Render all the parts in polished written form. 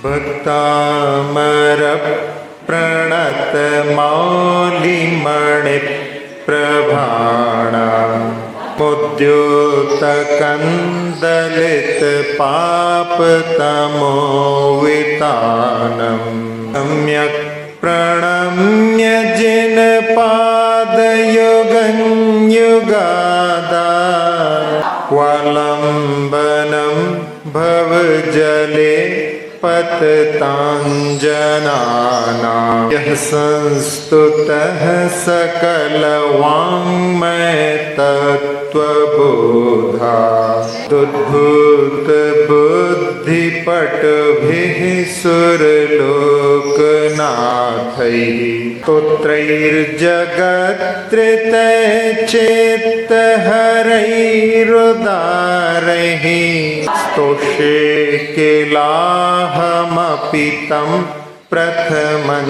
भक्तामर प्रणत मौलिमणि प्रभाणा मुद्युत कंदलित पाप तमोवितानम सम्यक प्रणम्य जिन पाद युगं युगादा वलंबनम भवजले पततांजनाना यह संस्तुतः सकल वाङ्मय तत्त्वबोधा दुद्भूत बुद्धिपटभिः सुरलोकनाथैः स्तोत्रैर्जगत्रितैश्चेत्तहरैरुदारैः स्तोषे किलाहमपि तं प्रथमं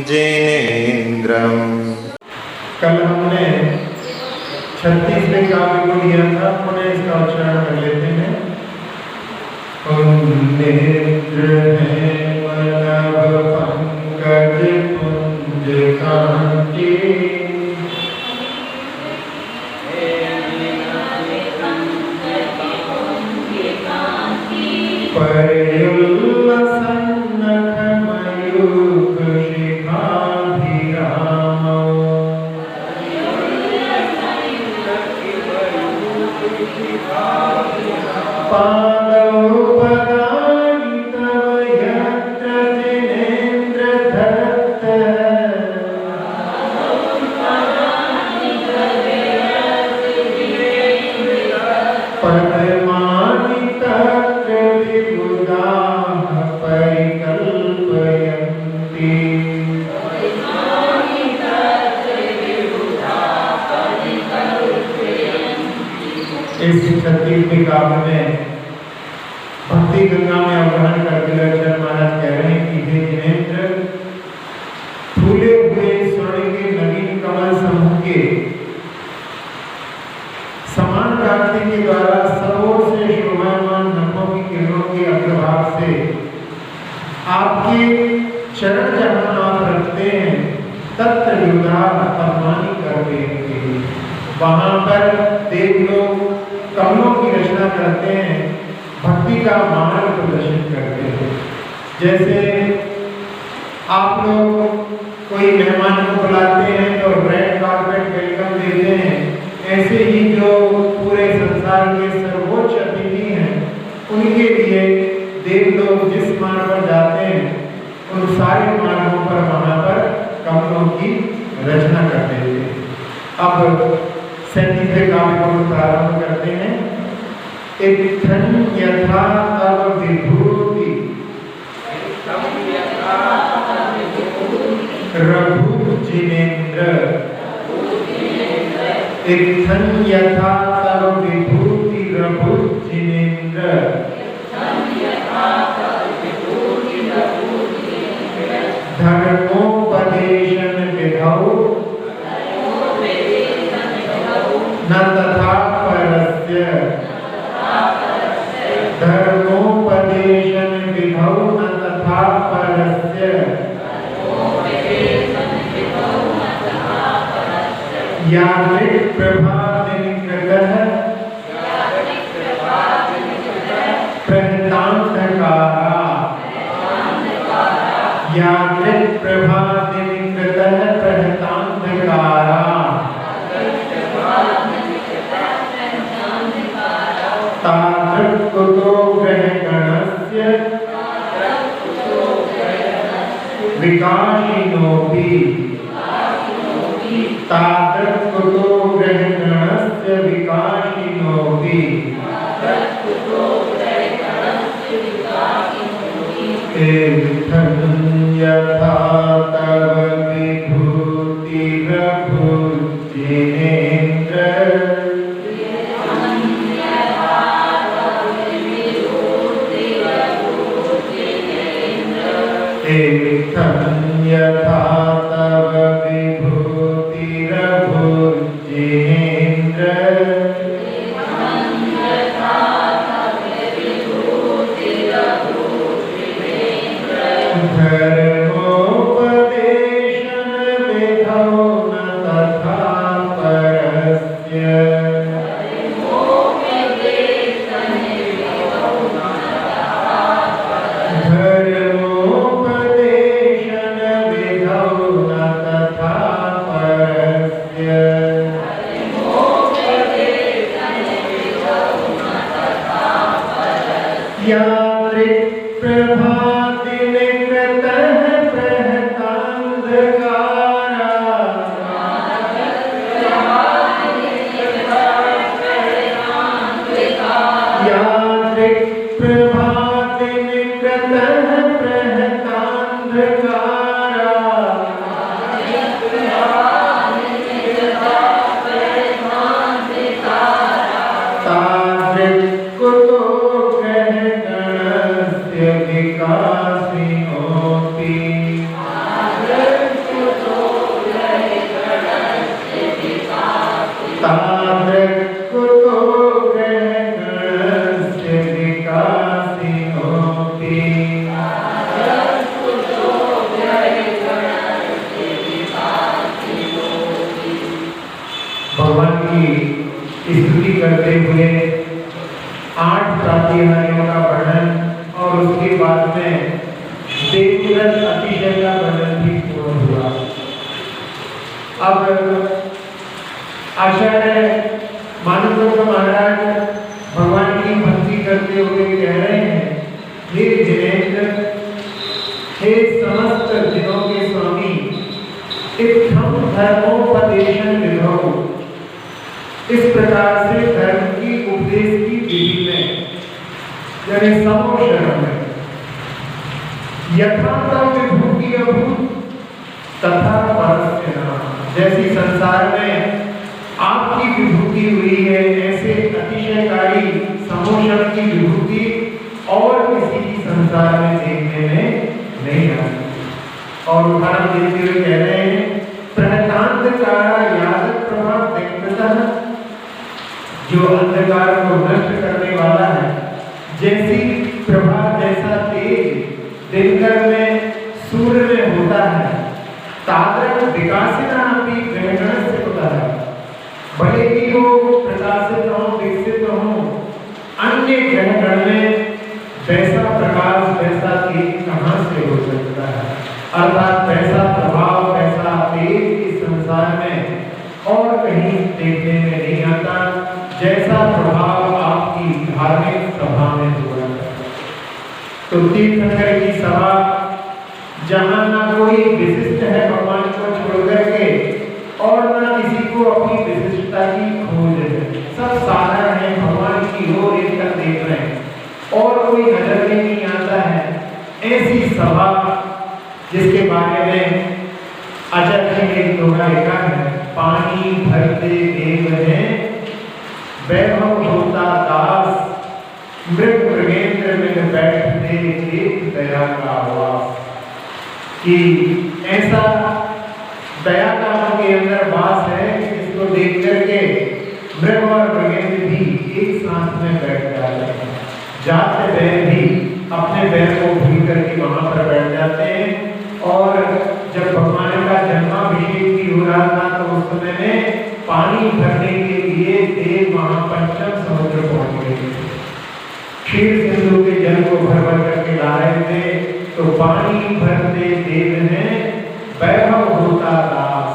जिनेन्द्रम्। कल हमने 36वें काव्य को लिया था, पुनः इसका उच्चारण कर लेते हैं। नेत्र है वल्लभ पंकज पुंज कांति परयुल्लसन्नख मयूख शिखाभिरामौ पादौ पदानि तव यत्र जिनेन्द्र धत्तः पद्मानि तत्र विबुधाः परिकल्पयन्ति। इस 36वें काव्य में भक्ति गंगा में अवतरण करते हुए आचार्य महाराज कह रहे हैं कि हे जिनेन्द्र, फूले हुए स्वर्ण के नवीन कमल समूह के समान कांति के द्वारा सरोवर से शोभायमान नभों की किरणों के अग्रभाग से आपके चरण जहाँ आप रखते हैं तत्र युधा पद्मानि करते हैं, वहां पर देव लोग कमलों की रचना करते हैं, भक्ति का मार्ग प्रदर्शित करते हैं। जैसे आप लोग कोई मेहमान को बुलाते हैं तो रेड कार्पेट वेलकम देते हैं, ऐसे ही जो पूरे संसार के सर्वोच्च अतिथि हैं उनके लिए देव लोग जिस मार्ग पर जाते हैं उन सारे मार्गों पर वहां पर कमलों की रचना करते हैं। अब 37वें काव्य को प्रारंभ करते हैं। इत्थं यथा तव विभूति रघु जिनेन्द्र इत्थं यथा तव विभूति रघु जिनेन्द्र धर्मोपदेशन विधौ न तथा परस्य धर्मोपदेशन विधौ न तथा परस्य यादृक् प्रभादिनिकृतः प्रहतान्धकारा यादृक् प्रभादिनिकृतः प्रहतान्धकारा तादृक् कुतो ग्रहगणस्य विकाशिनोऽपि तादृक् कुतो ग्रहगणस्य विकाशिनोऽपि इत्थं यथा तव विभूतिरभु जिनेन्द्र इत्थं यथा तव विभूतिरभु जिनेन्द्र की स्तुति करते हुए 8 प्रातिहार्यों का वर्णन और उसके बाद में देवव्रत अतिशय का वर्णन भी पूर्ण हुआ। अब आचार्य मानव महाराज भगवान की भक्ति करते हुए कह रहे हैं, हे जिनेन्द्र, हे समस्त जिनों के स्वामी, इत्थम धर्मोपदेशन विधौ, इस प्रकार से धर्म की उपदेश की विधि में, यानी समोशरण में, यथा विभूति अभूत तथा परस्य नाम, जैसी संसार में आपकी विभूति हुई है, ऐसे अतिशयकारी समोषण की विभूति और किसी की संसार में देखने में नहीं आती। और उदाहरण देते हुए कह रहे हैं, प्रहतांधकारा यादक प्रभा व्यक्ततः, जो अंधकार को नष्ट करने वाला है, जैसी प्रभा जैसा तेज दिनकर में सूर्य में होता है, तादृक विकासिता भी ग्रहण से होता है, भले ही वो प्रकाशित हो, विकसित हो, अन्य ग्रहण में वैसा प्रकाश वैसा तेज कहाँ से हो सकता है। अर्थात वैसा प्रभाव वैसा तेज इस संसार में और कहीं देखने में नहीं आता, जैसा प्रभाव आपकी धार्मिक सभा में हुआ है। तो तीर्थंकर की सभा जहाँ ना कोई विशिष्ट है भगवान को छोड़कर के, और ना किसी को अपनी विशिष्टता की खोज है, सब साधारण है, भगवान की ओर एकटक देख रहे हैं और कोई नजर में नहीं आता है। ऐसी सभा जिसके बारे में आचार्य ने एक दोहा लिखा है, पानी भरते देव हैं वैभव होता दास, मृग मृगेंद्र में बैठते एक दया का आवास, कि ऐसा दया का उनके अंदर वास है कि जिसको देख करके मृग और मृगेंद्र भी एक साथ में बैठ जाते हैं, जाते बैर भी अपने बैर को भूल करके वहां पर बैठ जाते हैं। और जब भगवान का जन्माभिषेक भी हो रहा था तो उस समय में पानी भरने के लिए देव वहां पंचम समुद्र पहुंच गए थे, क्षीर सिंधु के जल को भर भर करके ला रहे थे। तो पानी भरते देव हैं वैभव होता दास,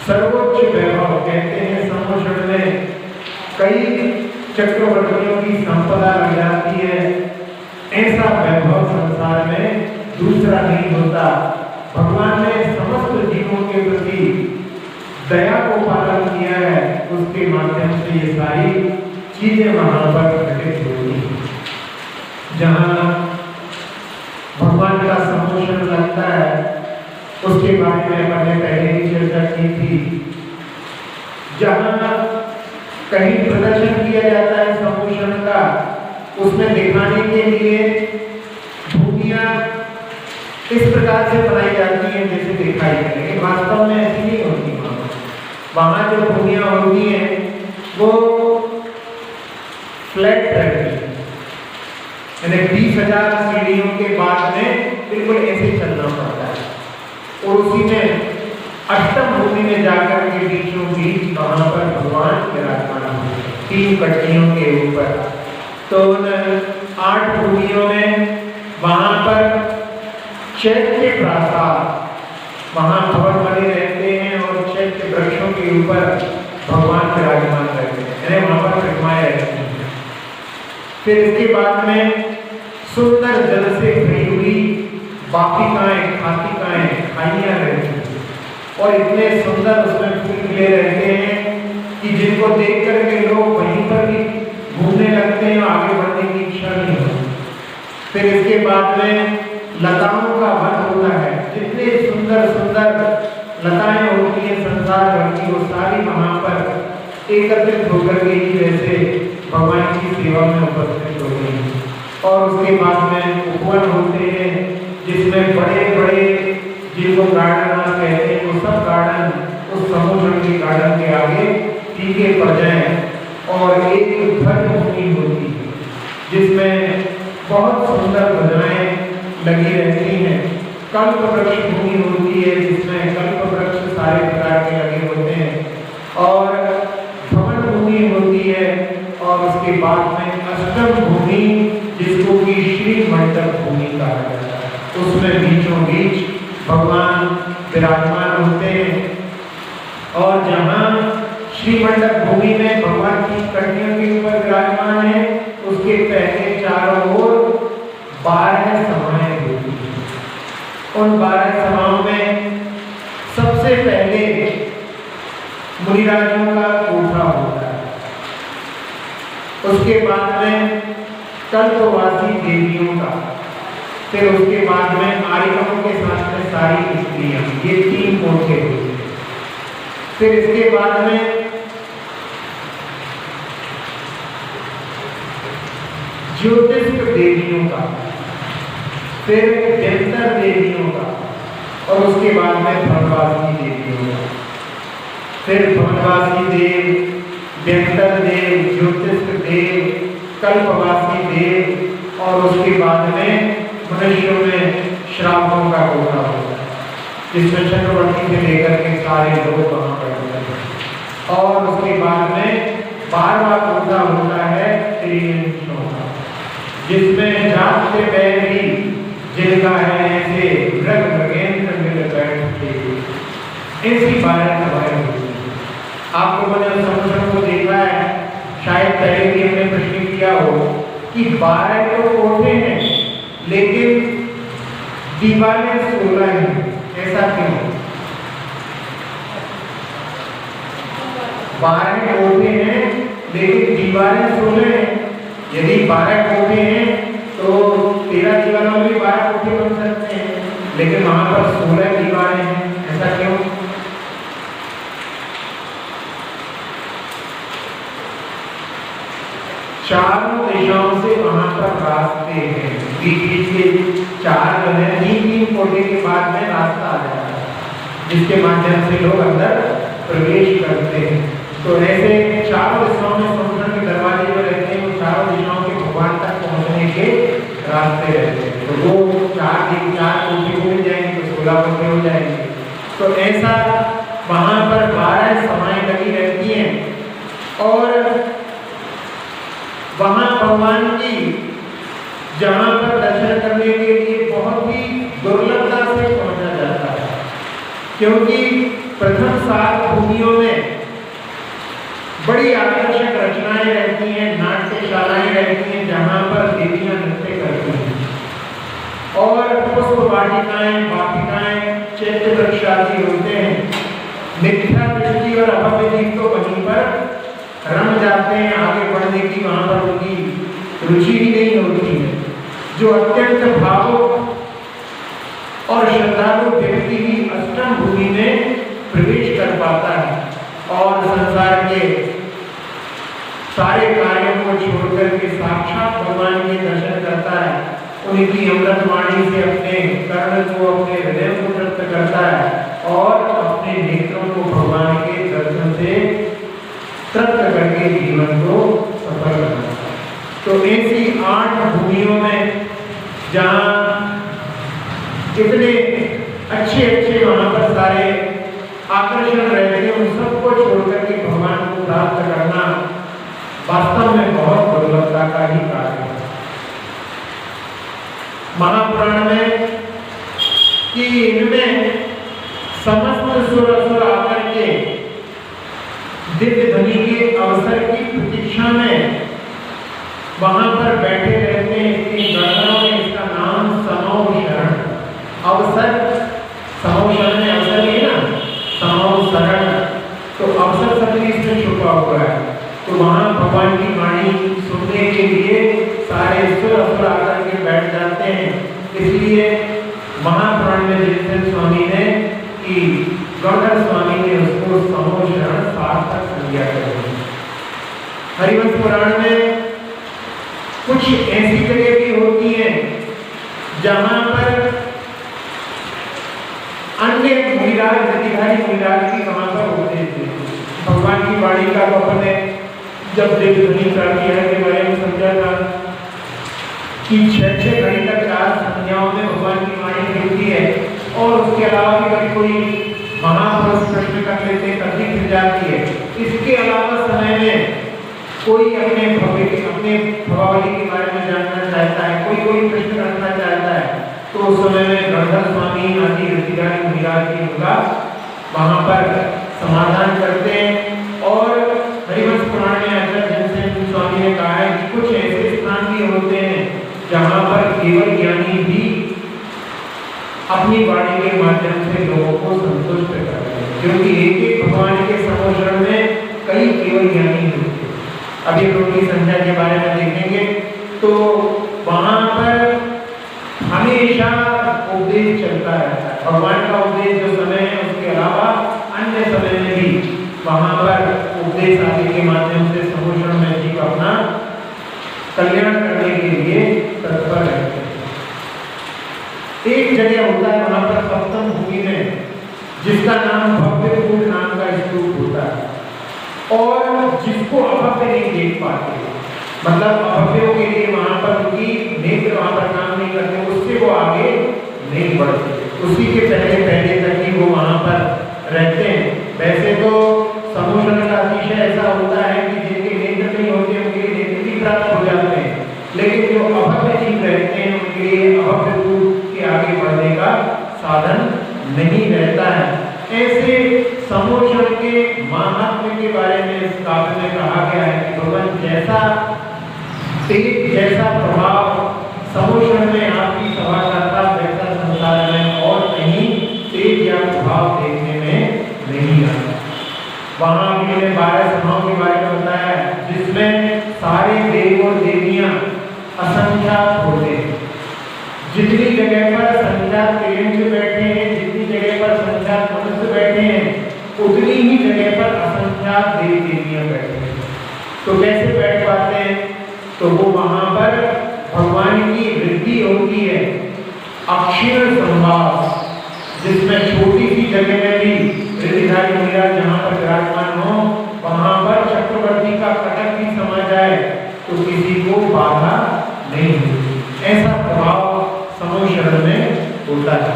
सर्वोच्च वैभव कहते हैं। समोषण में कई चक्रवर्तियों की संपदा लग जाती है, ऐसा वैभव संसार में दूसरा नहीं होता। भगवान ने समस्त जीवों के प्रति दया को पालन किया है, उसके माध्यम से ये सारी चीजें वहां पर घटित होती हैं। जहां भगवान का समोषण लगता है उसके बारे में मैंने पहले ही चर्चा की थी। जहां कहीं प्रदर्शन किया जाता है समोषण का, उसमें दिखाने के लिए भूमियां इस प्रकार से बनाई जाती हैं जैसे दिखाई दे, लेकिन वास्तव में ऐसी नहीं होती। वहां जो भूमियां होती हैं वो फ्लैट रहती है, यानी 20,000 सीढ़ियों के बाद में बिल्कुल ऐसे चलना पड़ता है। और उसी में अष्टम भूमि में जाकर के बीचों बीच वहां पर भगवान विराजमान होते हैं 3 कट्टियों के ऊपर। तो उन 8 भूमियों में वहां पर चैत्य प्रासाद, वहां भवन बने रहते हैं और चैत्य वृक्षों के ऊपर भगवान विराजमान रहते हैं, यानी वहां पर प्रतिमाएं रहती हैं। फिर इसके बाद में सुंदर जल से भरी हुई वाटिकाएं, खातिकाएं, खाइयां रहती हैं और इतने सुंदर उसमें फूल खिले रहते हैं कि जिनको देख करके लोग वहीं पर भी घूमने लगते हैं, आगे बढ़ने की इच्छा नहीं होती। फिर इसके बाद में लताओं का वन होता है, जितने सुंदर सुंदर लताएं होती हैं संसार भर की, वो सारी वहां पर एकत्रित होकर के ही वैसे भगवान की सेवा में उपस्थित होते हैं। और उसके बाद में उपवन होते हैं जिसमें बड़े बड़े, जिनको गार्डन आप कहते हैं, वो सब गार्डन उस समोषण के गार्डन के आगे फीके पड़ जाएं। और एक ध्वज भूमि होती है जिसमें बहुत सुंदर ध्वजाएं लगी रहती हैं। कल्प वृक्ष भूमि होती है जिसमें कल्प वृक्ष सारे प्रकार के लगे होते हैं। और उसमें बीचों बीच भगवान विराजमान होते हैं। और जहाँ श्रीमंडप भूमि में भगवान की कटियों के ऊपर विराजमान है, उसके पहले चारों ओर 12 सभाएं होती हैं। उन 12 सभाओं में सबसे पहले मुनिराजों का कोठा होता है, उसके बाद में कल्पवासी देवियों का, फिर उसके बाद में आर्यों के साथ में सारी स्त्रियां, ये 3 कोठे होते हैं। फिर इसके बाद में ज्योतिष देवियों का, फिर देवतर देवियों का, और उसके बाद में भवनवासी देवियों का। फिर भवनवासी देव, देवतर देव, ज्योतिष देव, कल्पवासी देव, और उसके बाद में मनुष्यों में श्रावकों का कोठा होता है, जिसमें चक्रवर्ती से लेकर के सारे लोग वहां पर होते हैं। और उसके बाद में 12वां कोठा होता है त्रिनेत्रों का, जिसमें जागते बैल भी जिनका है ऐसे मृग मृगेंद्र मिल बैठते, ऐसी 12 सभाएं होती हैं। आप लोगों ने समुद्र को देखा है, शायद पहले भी हमने प्रश्न किया हो कि 12 तो कोठे हैं, लेकिन दीवारें 16 हैं। ऐसा क्यों? 12 कोठे हैं लेकिन दीवारें 16 हैं। यदि 12 कोठे हैं तो 13 दीवारों में भी 12 कोठे बन सकते हैं, लेकिन वहां पर 16 दीवारें हैं। ऐसा क्यों? चारों दिशाओं से वहां पर रास्ते हैं, बीच बीच के 4 जो है 3 कोठे के बाद में रास्ता आ जाता है, जिसके माध्यम से लोग अंदर प्रवेश करते हैं। तो ऐसे चारों दिशाओं में समुद्र के दरवाजे जो रहते हैं, वो चारों दिशाओं के भगवान तक पहुंचने के रास्ते रहते हैं। तो वो 4 कोठे मिल जाएंगे तो 16 कोठे हो जाएंगे। तो ऐसा वहां पर 12 सभाएं लगी रहती हैं। और वहां भगवान की जहां पर दर्शन करने के लिए बहुत ही दुर्लभता से पहुंचा जाता है, क्योंकि प्रथम 7 भूमियों में बड़ी आकर्षक रचनाएं रहती हैं, नाट्यशालाएं रहती हैं, जहां पर देवियां नृत्य करती हैं और पुष्प वाटिकाएं, वाटिकाएं, चैत्य वृक्ष आदि होते हैं। मिथ्या दृष्टि और अभव्य दीप तो वहीं पर रम जाते हैं, आगे बढ़ने की वहां पर उनकी रुचि ही नहीं होती है। जो अत्यंत भावुक और श्रद्धालु व्यक्ति ही अष्टम भूमि में प्रवेश कर पाता है और संसार के सारे कार्यों को छोड़कर के साक्षात भगवान के दर्शन करता है। उनकी अमृत वाणी से अपने कर्ण को, अपने हृदय को तृप्त करता है और अपने नेत्रों को भगवान के दर्शन से तृप्त करके जीवन को सफल बनाता है। तो ऐसी 8 भूमियों में जहाँ इतने अच्छे वहां पर सारे आकर्षण रहते हैं, उन सबको छोड़कर के भगवान को प्राप्त करना वास्तव में बहुत दुर्लभता का ही कार्य है। महापुराण में कि इनमें समस्त सुर असुर आकर के दिव्य ध्वनि के अवसर की प्रतीक्षा में वहां पर बैठे रहते हैं। इसकी गणनाओं में इसका नाम समौ शरण, अवसर, समौ शरण में अवसर है ना, समौ शरण, तो अवसर शब्द इसमें छुपा हुआ है। तो वहां भगवान की वाणी सुनने के लिए सारे सुर असुर आकर के बैठ जाते हैं। इसलिए महापुराण में जिस स्वामी ने कि गौधर स्वामी ने उसको समो शरण सार्थक संज्ञा कर। हरिवंश पुराण में कुछ ऐसी जगह भी होती हैं जहां पर अन्य मुनिराज, अधिकारी मुनिराज भी वहां पर होते थे। भगवान की वाणी का अपने जब देव ध्वनि प्राप्ति है के बारे में समझा था कि 6 घड़ी तक 4 संध्याओं में भगवान की वाणी मिलती है और उसके अलावा भी कभी कोई महापुरुष प्रश्न कर लेते हैं तब भी मिल जाती है। इसके अलावा समय में कोई अपने भवावली के बारे में जानना चाहता है, कोई प्रश्न रखना चाहता है, तो तो उस समय में गणधर स्वामी आदि ऋषिधारी मुनिराज जी उनका वहाँ पर समाधान करते हैं। और हरिवंश पुराण में आचार्य जयसेन स्वामी ने कहा है कि कुछ ऐसे स्थान भी होते हैं जहाँ पर केवल ज्ञानी भी अपनी वाणी के माध्यम से लोगों को संतुष्ट करते हैं, क्योंकि एक एक भगवान के समोशरण में कई केवल ज्ञानी होते हैं। अभी लोगों की संख्या के बारे में देखेंगे तो वहाँ पर हमेशा उपदेश चलता रहता है। भगवान का उपदेश जो समय है उसके अलावा अन्य समय में भी वहाँ पर उपदेश आदि के माध्यम से समोषण में जीव अपना कल्याण करने के लिए तत्पर रहते हैं। एक जगह होता है वहाँ पर सप्तम भूमि में, जिसका नाम भव्यपुर नाम का स्तूप होता है, और जिसको अभव्य नहीं देख पाते, मतलब अभव्यों के लिए वहाँ पर उनकी नेत्र वहाँ पर काम नहीं करते, उससे वो आगे नहीं बढ़ते, उसी के पहले पहले तक ही वो वहाँ पर रहते हैं। वैसे तो समोषण का अतिशय ऐसा होता है कि जिनके नेत्र नहीं होते उनके लिए नेत्र भी प्राप्त हो जाते हैं, लेकिन जो अभव्य जीव रहते हैं उनके लिए अभव्य रूप के आगे बढ़ने का साधन नहीं रहता है। ऐसे समोषण के महात्म्य के बारे में इस काव्य में कहा गया है कि भगवान जैसा तेज जैसा प्रभाव समोषण में आपकी सभा का था, वैसा संसार में और कहीं तेज या प्रभाव देखने में नहीं आता। वहां हमने 12 सभाओं के बारे में बताया जिसमें सारे देव और देवियां असंख्यात होते हैं। जितनी जगह पर संख्यात त्रिलिंग बैठे हैं, जितनी जगह पर संख्यात मनुष्य बैठे हैं, उतनी ही जगह पर असंख्यात देवी देवियां बैठे हैं। तो कैसे बैठ पाते हैं? तो वो वहां पर भगवान की वृद्धि होती है, अक्षीण संवास, जिसमें छोटी सी जगह में भी ऋषिधारी मुनिराज जहाँ पर विराजमान हो, वहां पर चक्रवर्ती का कटक भी समा जाए तो किसी को बाधा नहीं होती। ऐसा प्रभाव समोषण में होता है।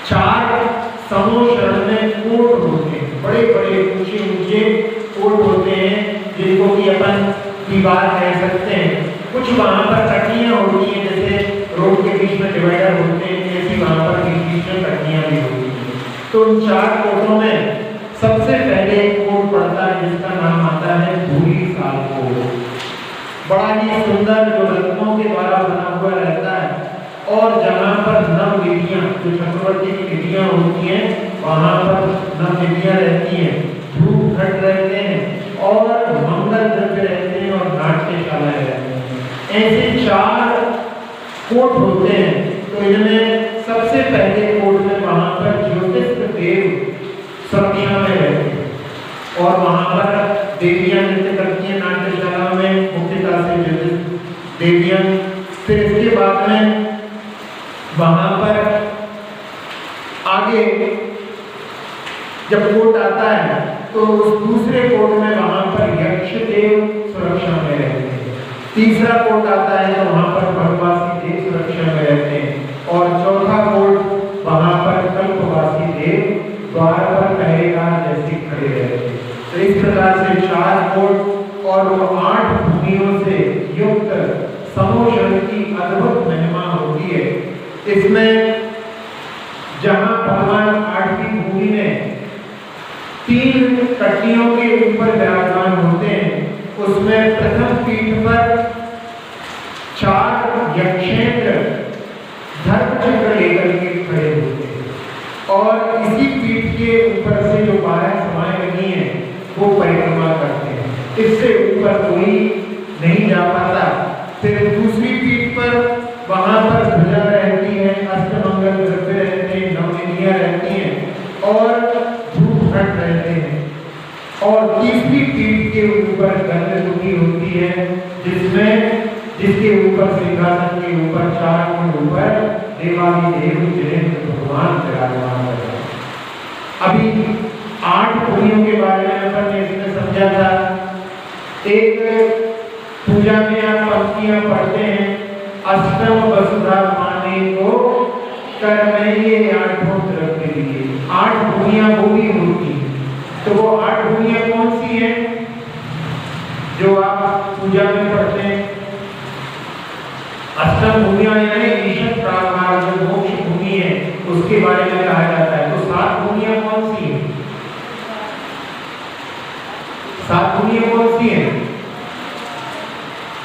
4 समोषण में कोट होते हैं, बड़े बड़े ऊंचे ऊंचे कोट होते हैं, जिनको कि अपन दीवार कह सकते हैं। कुछ वहां पर कटियां होती हैं, जैसे रोड के बीच में डिवाइडर होते हैं, ऐसी वहां पर बीच में कटियां भी होती हैं। तो उन 4 कोटों में सबसे पहले एक कोट पड़ता है जिसका नाम आता है भूरी साल कोट। बड़ा ही सुंदर, जो रत्नों के द्वारा बना हुआ रहता है, और जहाँ पर नव निधियां, जो चक्रवर्ती की निधियां होती हैं, वहां पर नव निधियां रहती हैं, धूप घट रहते हैं और मंगल द्रव्य रहते हैं और नाट्यशालाएं रहती हैं। ऐसे 4 कोट होते हैं। तो इनमें सबसे पहले कोट में वहां पर ज्योतिष देव सुरक्षा में रहते हैं और वहां पर देवियां नृत्य करती हैं नाट्यशाला में, मुख्यतः से ज्योतिष देवियां। फिर इसके बाद में वहां पर आगे जब कोट आता है तो उस दूसरे कोट में वहां पर यक्ष देव सुरक्षा में रहते हैं। तीसरा कोट आता है तो वहां पर भगवासी देव सुरक्षा में रहते हैं, और चौथा कोट वहां पर कल्पवासी देव द्वार पर पहरेदार जैसे खड़े रहते हैं। तो इस प्रकार से 4 कोट और 8 भूमियों से युक्त समोषण की अद्भुत महिमा होती है। इसमें जहां भगवान 8वीं भूमि में 3 कटियों के ऊपर विराजमान होते हैं, उसमें प्रथम पीठ पर 4 यक्षेंद्र धर्म चक्र लेकर के खड़े होते हैं, और इसी पीठ के ऊपर से जो 12 सभाएं लगी हैं वो परिक्रमा करते हैं। इससे ऊपर कोई नहीं जा पाता। फिर दूसरी पीठ पर वहां पर ध्वजा रहती है, अष्टमंगल द्रव्य रहते हैं, नवनिधियां रहती हैं और धूप घट रहते हैं। और तीसरी पीठ के ऊपर गंधर्वी होती है, जिसके ऊपर सिंहासन के ऊपर 4 फुट ऊपर देवादिदेव जिनेंद्र भगवान विराजमान है। अभी 8 भूमियों के बारे में अपन ने इसमें समझा था। एक पूजा में आप पंक्तियां पढ़ते हैं, अष्टम वसुधा माने को कर में ये 8 द्रव्य दिए। 8 भूमियां वो भी होती हैं। तो वो 8 भूमियां कौन सी हैं जो आप पूजा में पढ़ते हैं? अष्टम भूमियां यानी ईशत प्राग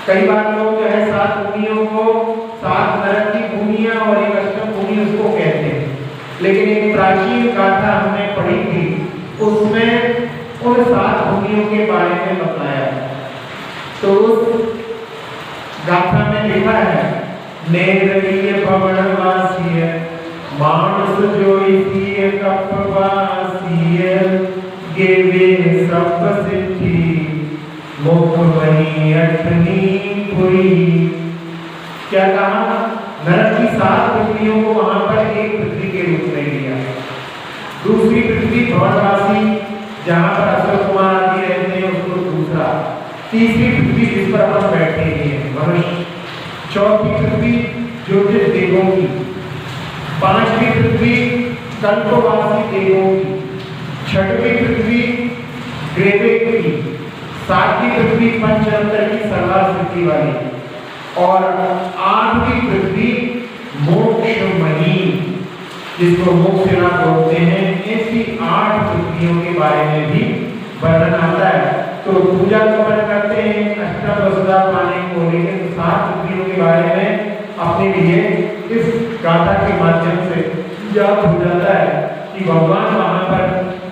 कई बार लोग जो है 7 भूमियों को 7 नरक की भूमियां और एक अष्टम भूमि उसको कहते हैं, लेकिन एक प्राचीन गाथा हमने पढ़ी थी, उसमें उन 7 भूमियों के बारे में बताया। तो उस गाथा में लिखा है, नेरलीय भवनवासीय मानस जोईसीय कपवासीय गेवे सब सिद्धि मुख वही अठनी पुरी। क्या कहा? नरक की 7 पृथ्वियों को वहां पर एक पृथ्वी के रूप में लिया। दूसरी पृथ्वी भवनवासी जहां पर अशोक कुमार आदि रहते हैं उसको दूसरा। तीसरी पृथ्वी जिस पर अपन बैठे हैं मनुष्य। चौथी पृथ्वी ज्योतिष देवों की। 5वीं पृथ्वी कल्पवासी देवों की। 6वीं पृथ्वी ग्रेवेक की। 7वीं पृथ्वी पंचरंतर की सर्वासिद्धि वाली और 8वीं पृथ्वी मोक्षमयी जिसको मोक्षना बोलते हैं। ऐसी 8 पृथ्वियों के बारे में भी वर्णन आता है। तो पूजा तो करते हैं अष्टम वसुधा पाने को, लेकिन 7 पृथ्वियों के बारे में अपने लिए इस गाथा के माध्यम से याद हो जाता है कि भगवान वहां पर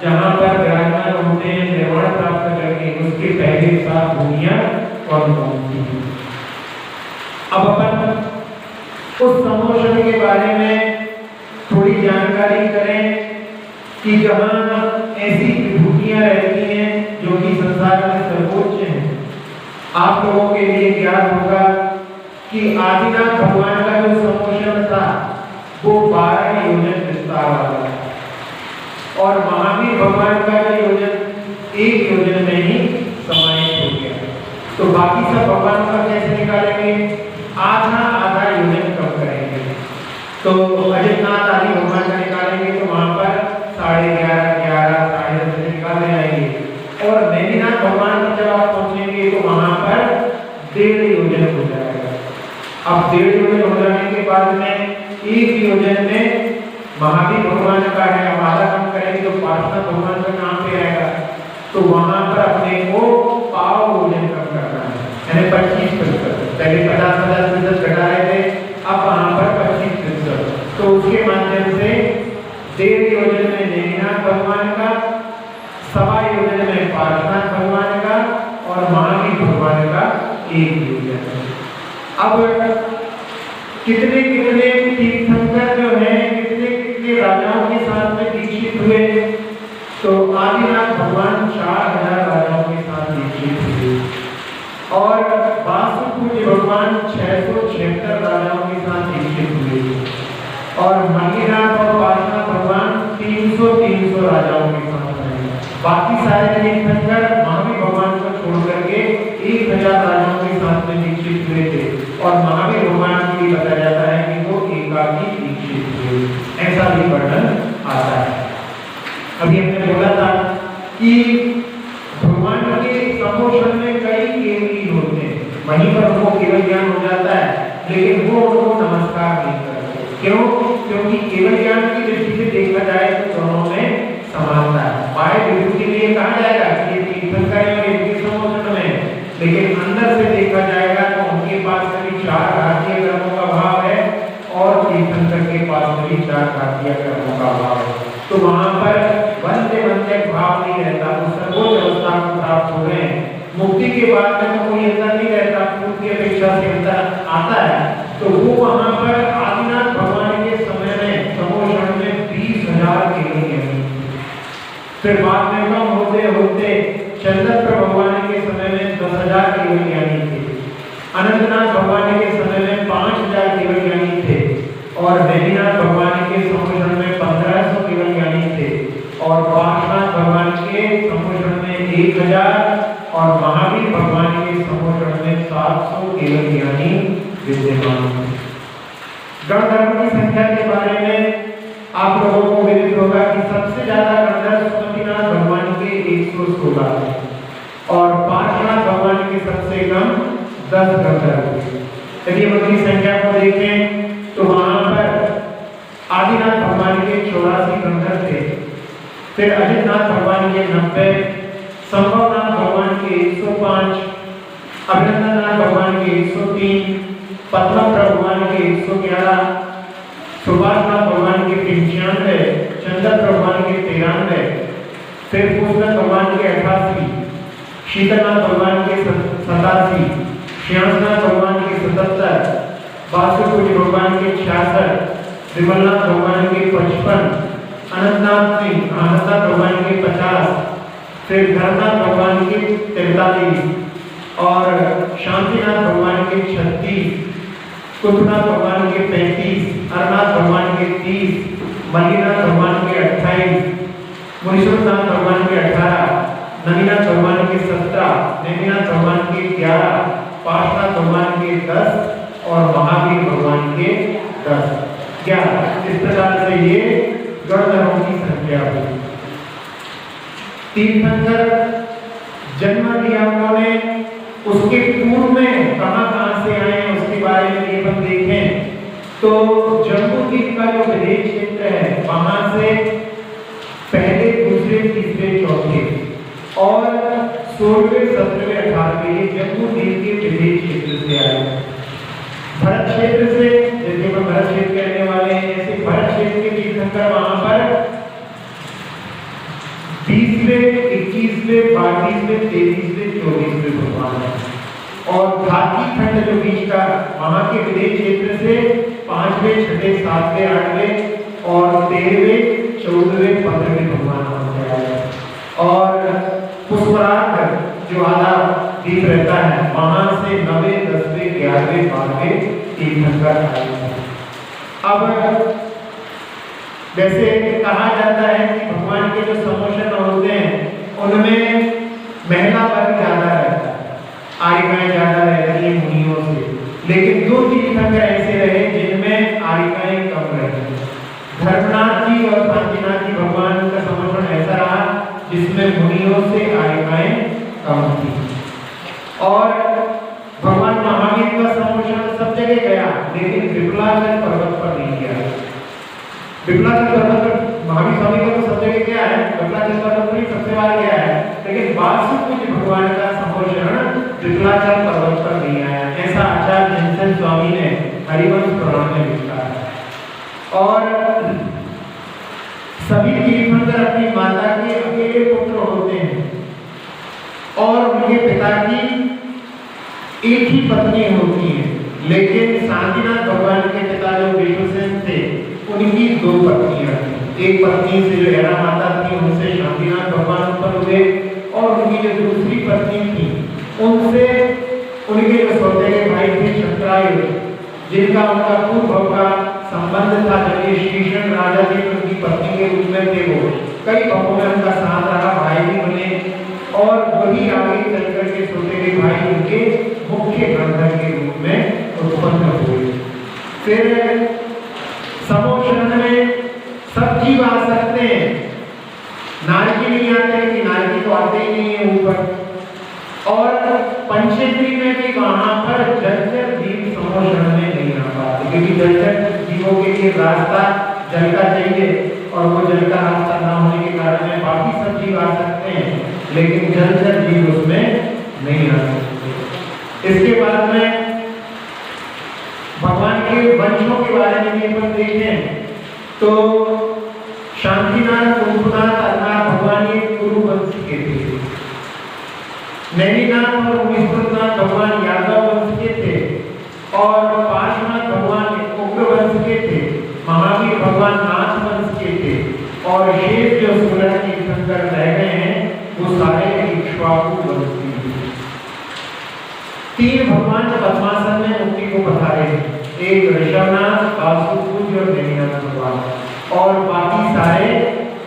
जहां पर विराजमान होते हैं निर्वाण प्राप्त करके, उसके पहले 7 भूमियां कौन कौन सी हैं। अब अपन उस समोषण के बारे में थोड़ी जानकारी करें कि जहां ऐसी विभूतियां रहती हैं जो कि संसार में सर्वोच्च हैं। आप लोगों के लिए ज्ञात होगा कि आदिनाथ भगवान का जो समोषण था वो 12 योजन विस्तार वाला था और महावीर भगवान का जो योजन 1 योजन में ही समाहित हो गया। तो बाकी सब भगवान का कैसे निकालेंगे? आधा आधा योजन कम करेंगे। तो अजितनाथ आदि भगवान का निकालेंगे तो वहां पर 11.5 11 10.5 निकालने आएंगे और नैनीनाथ भगवान पर जब आप पहुंचेंगे तो वहां पर 1.5 योजन हो जाएगा। अब 1.5 योजन हो जाने के बाद में 1 योजन में महावीर भगवान का है, अब आधा कम करेंगे तो पार्षद भगवान का कहां पे आएगा? तो वहां पर अपने को पाव योजन कम करना है, यानी 25%। पहले 50% घटा रहे थे, अब वहां पर 25%। तो उसके माध्यम से 1.5 योजन में नैनीनाथ भगवान का, 1.25 योजन में पार्श्वनाथ भगवान का और महावीर भगवान का 1 योजन। अब कितने कितने तीर्थंकर जो हैं, कितने कितने राजाओं के साथ में दीक्षित हुए? तो आदिनाथ भगवान 4000 राजाओं के साथ दीक्षित हुए और वासुपूज्य भगवान 676 राजाओं के साथ दीक्षित हुए और मणिनाथ और पार्श्वनाथ भगवान 300 राजाओं के साथ रहे। बाकी सारे तीर्थंकर महावीर भगवान को छोड़ करके 1000 राजाओं के साथ में दीक्षित हुए थे और महावीर भगवान की बताया जाता है कि वो एकाकी दीक्षित हुए, ऐसा भी वर्णन आता है। अभी हमने बोला था कि भगवान के समोषण में कई केवली होते हैं, वहीं पर उनको केवल ज्ञान हो जाता है, लेकिन वो उनको नमस्कार नहीं करते। क्यों? क्योंकि केवल ज्ञान की दृष्टि से देखा जाए तो दोनों में समानता है। बाह्य विभूति के लिए कहा जाएगा कि ये तीर्थंकर और इनके समोषण में, लेकिन अंदर से देखा जाएगा तो उनके पास कभी 4 घातीय कर्मों का भाव है और तीर्थंकर के पास कभी 4 घातीय कर्मों का भाव है। तो वहां पर वंदे वंदे भाव नहीं रहता, वो सर्वोच्च अवस्था को प्राप्त हो गए। मुक्ति के बाद में तो कोई अंतर नहीं रहता, पूर्व की अपेक्षा से अंतर आता है। तो वो वहां पर आदिनाथ भगवान के समय में समोषण में 20,000 केवली है। फिर बाद में कम होते होते चंद्रप्र भगवान के समय में 10,000 केवल ज्ञानी थे, अनंतनाथ भगवान के समय में 5,000 केवल ज्ञानी थे और नैनीनाथ भगवान के समोषण में 1500 केवल ज्ञानी थे और पार्श्वनाथ भगवान के समोषण में 1000 और महावीर भगवान के समोषण में 700 केवल ज्ञानी विद्यमान थे। गणधर्म की संख्या के बारे में आप लोगों को विदित होगा कि सबसे ज्यादा गणधर्म सुमतिनाथ भगवान के 116 और पार्श्वनाथ भगवान के सबसे कम 10 गणधर्म। यदि हम उनकी संख्या को देखें तो वहां पर आदिनाथ भगवान के 84 गणधर थे, फिर अजितनाथ भगवान के 90, संभवनाथ भगवान के 105, अभिनंदननाथ भगवान के 103, पद्मनाभ भगवान के 111, सुभाषनाथ भगवान के 95, चंद्र भगवान के 93, फिर पुष्पनाथ भगवान के 88, शीतलनाथ भगवान के 87, श्यामनाथ भगवान के 77, वासुदेव भगवान के 66, विमलनाथ भगवान के 55, आनंदनाथ भगवान के 50, फिर धर्मनाथ भगवान के 43 और शांतिनाथ भगवान के 36, कुतुबनाथ भगवान के 35, अरनाथ भगवान के 30, मल्लीनाथ भगवान के 28, मुनीश्वरनाथ भगवान के 18, नवीनाथ भगवान के 17, नेमिनाथ भगवान के 11, पार्श्वनाथ भगवान के 10 और महावीर भगवान के 11। इस प्रकार से ये गणधरों की संख्या हुई। तीर्थंकर जन्म लिया उन्होंने, उसके पूर्व में कहां से आए उसके बारे में ये हम देखें तो जम्बूद्वीप का जो विदेश क्षेत्र है वहां से पहले, दूसरे, तीसरे, चौथे और 16वें, 17वें, 18वें ये जम्बूद्वीप के विदेश क्षेत्र से आए। भरत क्षेत्र से, जैसे हम भरत क्षेत्र कहने वाले हैं, ऐसे भरत क्षेत्र के तीर्थंकर वहां पर 20वें, 21वें, 22वें, 23वें, 24वें भगवान है। और घाटी खंड जो बीच का वहां के विदेश क्षेत्र से 5वें, 6वें, 7वें, 8वें और 13वें, 14वें, 15वें भगवान होते हैं। और पुष्पराग जो आधा द्वीप रहता है वहां से 9वें, 10वें, 11वें, 12वें तीर्थंकर आए हैं। अब वैसे कहा जाता है कि भगवान के जो समोषण होते हैं उनमें महिला वर्ग ज्यादा रहता है, आर्यिकाएं ज्यादा रहती है मुनियों से, लेकिन 2 तीर्थंकर ऐसे रहे जिनमें आर्यिकाएं कम रही। धर्मनाथ जी और शांतिनाथ जी भगवान का समोषण ऐसा रहा जिसमें मुनियों से आर्यिकाएं कम थी। और भगवान महावीर का समोषण सब जगह गया, लेकिन विपुलाचल पर्वत पर नहीं गया। विपुलाचल पर्वत पर महावीर स्वामी का तो सब जगह गया है, विपुलाचल पर्वत पर ही सबसे बार गया है, लेकिन वासुदेव भगवान का समोषण विपुलाचल पर्वत पर नहीं आया। ऐसा आचार्य जनसेन स्वामी ने हरिवंश पुराण में लिखा है। और सभी तीर्थंकर अपनी माता के अकेले पुत्र होते हैं और उनके पिता की एक ही पत्नी होती है, लेकिन शांतिनाथ भगवान के पिता जो विष्णुसेन थे उनकी 2 पत्नियां थी। एक पत्नी से जो हेरा माता थी उनसे शांतिनाथ भगवान उत्पन्न हुए और उनकी जो दूसरी पत्नी थी उनसे उनके जो सौतेले भाई थे शंकरायुध, जिनका उनका पूर्व का संबंध था। जब ये श्रीकृष्ण राजा जी उनकी पत्नी के रूप में थे, वो कई भवों में उनका साथ रहा, भाई भी बने और वही आगे चलकर के सौतेले भाई उनके मुख्य गंधर्व के रूप में उत्पन्न हुए। फिर समोषण में सब जीव आ सकते हैं, नारकी नहीं आते कि नारकी तो आते ही नहीं है ऊपर। और पंचेंद्री में भी वहां पर जलचर जीव समोषण में नहीं आ पाते, क्योंकि जलचर जीवों के लिए रास्ता जल का चाहिए और वो जल का रास्ता ना होने के कारण में बाकी सब जीव आ सकते हैं, लेकिन जलचर जीव उसमें नहीं आ सकते। इसके बाद में भगवान के वंशों के बारे में भी अपन देखें तो शांतिनाथ, कुंभनाथ, अरनाथ भगवान ये कुरु वंश के थे। नैनीनाथ और मुनीश्वरनाथ भगवान यादव वंश के थे और पार्श्वनाथ भगवान उग्र वंश के थे। महावीर भगवान नाथ वंश के थे और शेष जो 16 तीर्थंकर रह गए हैं वो सारे इक्ष्वाकु वंश के थे। 3 भगवान पद्मासन में मुक्ति को पधारे हैं, एक ऋषभनाथ, वासुदेव और नैनीनाथ भगवान, और बाकी सारे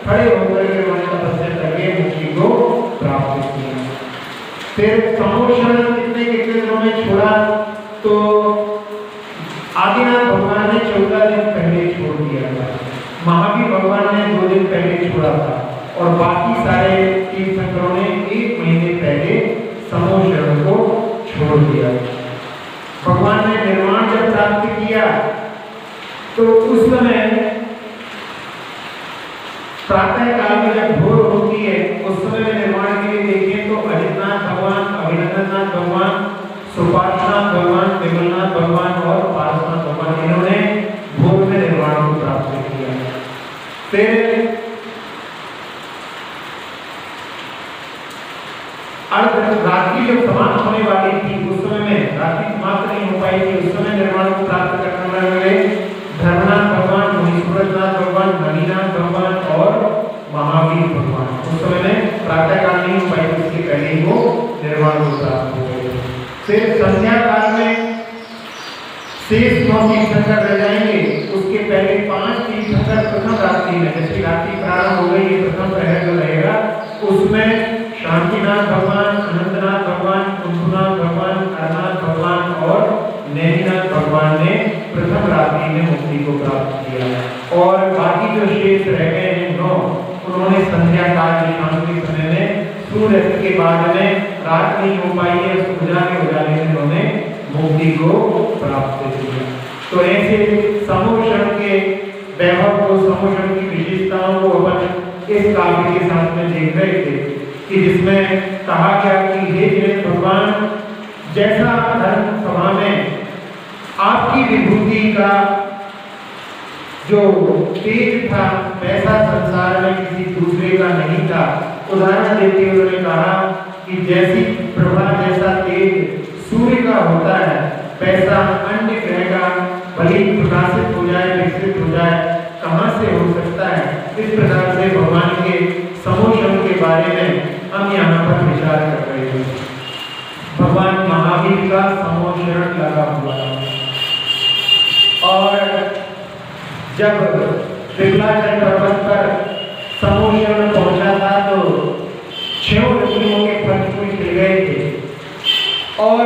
खड़े होकर के उन्होंने तपस्या करके मुक्ति को प्राप्त किया। फिर समोषण कितने दिनों में छोड़ा तो आदिनाथ भगवान ने 14 दिन पहले छोड़ दिया था, महावीर भगवान ने 2 दिन पहले छोड़ा था और बाकी सारे तीर्थंकरों ने 1 महीने पहले समोषण को छोड़ दिया। भगवान ने निर्वाण जब प्राप्त किया तो उस समय प्रातः काल में जब भोर होती है उस समय में निर्वाण के लिए देखें तो अजितनाथ भगवान, अभिनंदननाथ भगवान अर्ध रात्रि जब समाप्त होने वाली थी उस समय में रात्रि समाप्त नहीं हो पाई थी, उस समय निर्वाण को प्राप्त करने वाले धर्मनाथ भगवान, मुनीश्वरनाथ भगवान, नवीनाथ भगवान और महावीर भगवान उस समय में प्रातः काल नहीं हो पाई, उसके पहले ही वो निर्वाण को प्राप्त हो गए। फिर संध्या काल में शेष 9 तीर्थंकर रह जाएंगे, उसके पहले 5 तीर्थंकर प्रथम रात्रि में, जैसे रात्रि प्रारंभ हो गई ये प्रथम प्रहर जो रहेगा उसमें शांतिनाथ भगवान, अनंतनाथ भगवान, कुंभनाथ भगवान, करनाथ भगवान और नैनीनाथ भगवान ने प्रथम रात्रि में मुक्ति को प्राप्त किया। और बाकी जो शेष रह गए हैं 9 उन्होंने संध्या काल में शाम के समय में सूर्यास्त के बाद में रात नहीं हो पाई है, उजाले में उन्होंने मुक्ति को प्राप्त किया। तो ऐसे समोषण के वैभव को, समोषण की विशेषताओं को अपन इस काव्य के साथ में देख रहे थे कि जिसमें कहा गया कि हे जगत भगवान, जैसा धर्म सभा में आपकी विभूति का जो तेज था वैसा संसार में किसी दूसरे का नहीं था। उदाहरण देते हुए उन्होंने कहा कि जैसी प्रभा, जैसा तेज सूर्य का होता है वैसा अन्य ग्रह का भले प्रकाशित हो जाए, विकसित हो जाए, कहाँ से हो सकता है। इस प्रकार से भगवान के समोषण के बारे में हम यहाँ पर विचार कर रहे हैं। भगवान महावीर का समोषण लगा हुआ है और जब विकलाचल पर्वत पर समोषण पहुंचा था तो 6 ऋतुओं के फल फूल खिल गए थे और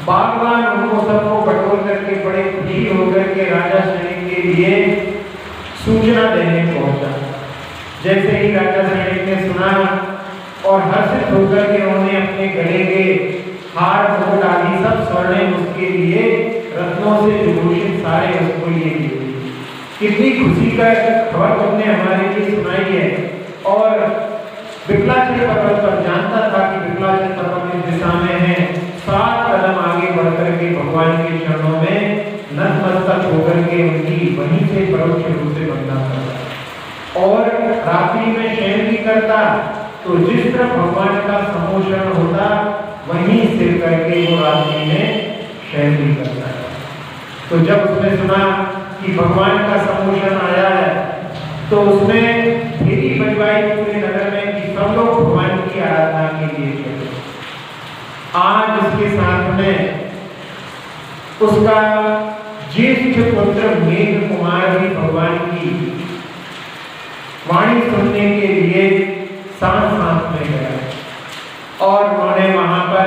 बागवान उनको सबको बटोर करके बड़े खुशी होकर के राजा सैनिक के लिए सूचना देने पहुंचा। जैसे ही राजा सैनिक ने सुना और हर्षित होकर के उन्होंने अपने गले के हार मुकुट आदि सब स्वर्णिम उसके लिए रत्नों से विभूषित सारे उसको लिए दिए। कितनी खुशी का खबर तुमने हमारे लिए सुनाई है। और विकलाचल पर्वत पर जानता था कि विकलाचल पर्वत इस दिशा में है, 7 कदम आगे बढ़कर के भगवान के चरणों में नतमस्तक होकर के उनकी वहीं से परोक्ष रूप से वंदना करता और रात्रि में शयन भी करता। तो जिस तरह भगवान का समोषण होता वहीं सिर करके वो रात्रि में शयन भी करता है। तो जब उसने सुना कि भगवान का समोषण आया है तो उसने फेरी बजवाई पूरे नगर में कि सब लोग भगवान की आराधना के लिए चले। आज उसके साथ में उसका ज्येष्ठ पुत्र मेघ कुमार भी भगवान की वाणी सुनने के लिए साथ में गया और उन्होंने वहां पर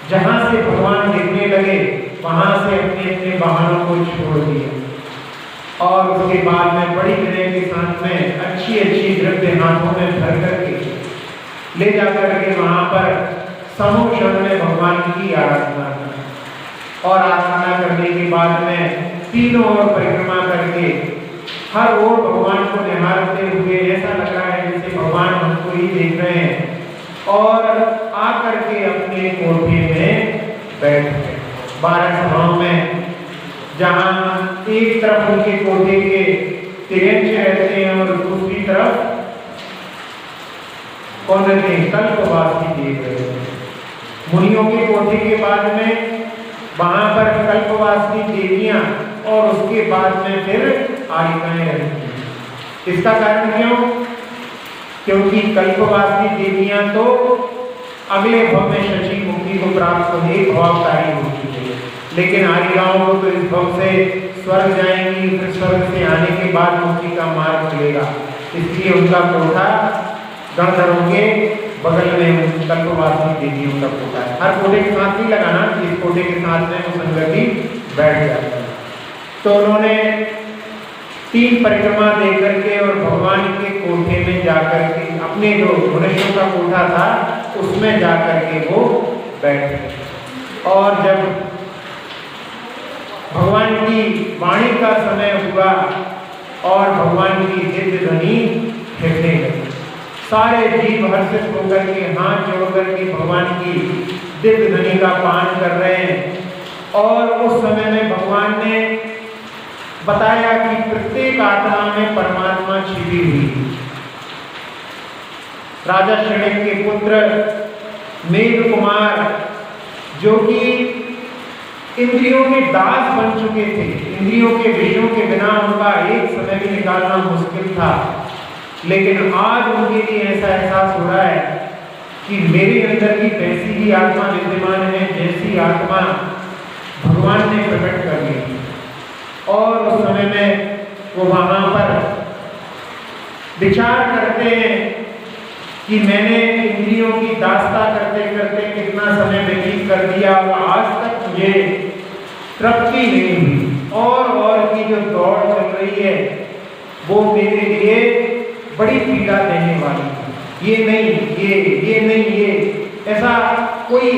जहां से भगवान दिखने लगे वहां से अपने अपने वाहनों को छोड़ दिया और उसके बाद में बड़ी विनय के साथ में अच्छी द्रव्य हाथों में भर करके ले जाकर के वहां पर समोषण में भगवान की आराधना की और आराधना करने के बाद में तीनों ओर परिक्रमा करके हर ओर भगवान को निहारते हुए ऐसा लग रहा है जैसे भगवान हमको ही देख रहे हैं और आकर के अपने कोठे में बैठ गए। 12 सभाओं में जहां एक तरफ उनके कोठे के तिरंज रहते हैं और दूसरी तरफ कौन रहते हैं, कल्पवासी देव रहते हैं। मुनियों के कोठे के बाद में वहां पर कल्पवासी देवियां और उसके बाद में फिर आर्यिकाएं रहती हैं। इसका कारण क्यों? क्योंकि कल्पवासी देवियां तो अगले भव में शची मुक्ति को प्राप्त होने भवकारी हो चुकी है, लेकिन आर्यिकाओं को तो इस भव से स्वर्ग जाएंगी, फिर स्वर्ग से आने के बाद मुक्ति का मार्ग मिलेगा। इसलिए उनका कोठा गणधरों के बगल में कल्पवासी देवियों का कोठा है। हर कोठे के साथ नहीं लगाना, इस कोठे के साथ में वो संगति बैठ जाती है। तो उन्होंने 3 परिक्रमा दे करके और भगवान के कोठे में जाकर के अपने जो मनुष्यों का कोठा था उसमें जाकर के वो बैठ गए। और जब भगवान की वाणी का समय हुआ और भगवान की दिव्य ध्वनि कहने लगी, सारे जीव हर्षित होकर के हाथ जोड़ करके भगवान की दिव्य ध्वनि का पान कर रहे हैं। और उस समय में भगवान ने बताया कि प्रत्येक आत्मा में परमात्मा छिपी हुई है। राजा शनक के पुत्र मेघ कुमार जो कि इंद्रियों के दास बन चुके थे, इंद्रियों के विषयों के बिना उनका एक समय भी निकालना मुश्किल था, लेकिन आज उनके लिए ऐसा एहसास हो रहा है कि मेरे अंदर की वैसी ही आत्मा विद्यमान है जैसी आत्मा भगवान ने प्रकट कर ली। और उस समय में वो वहां पर विचार करते हैं कि मैंने इंद्रियों की दास्ता करते करते कितना समय व्यतीत कर दिया और आज तक मुझे तृप्ति नहीं हुई, और की जो दौड़ चल रही है वो मेरे लिए बड़ी पीड़ा देने वाली है। ये नहीं ये ऐसा कोई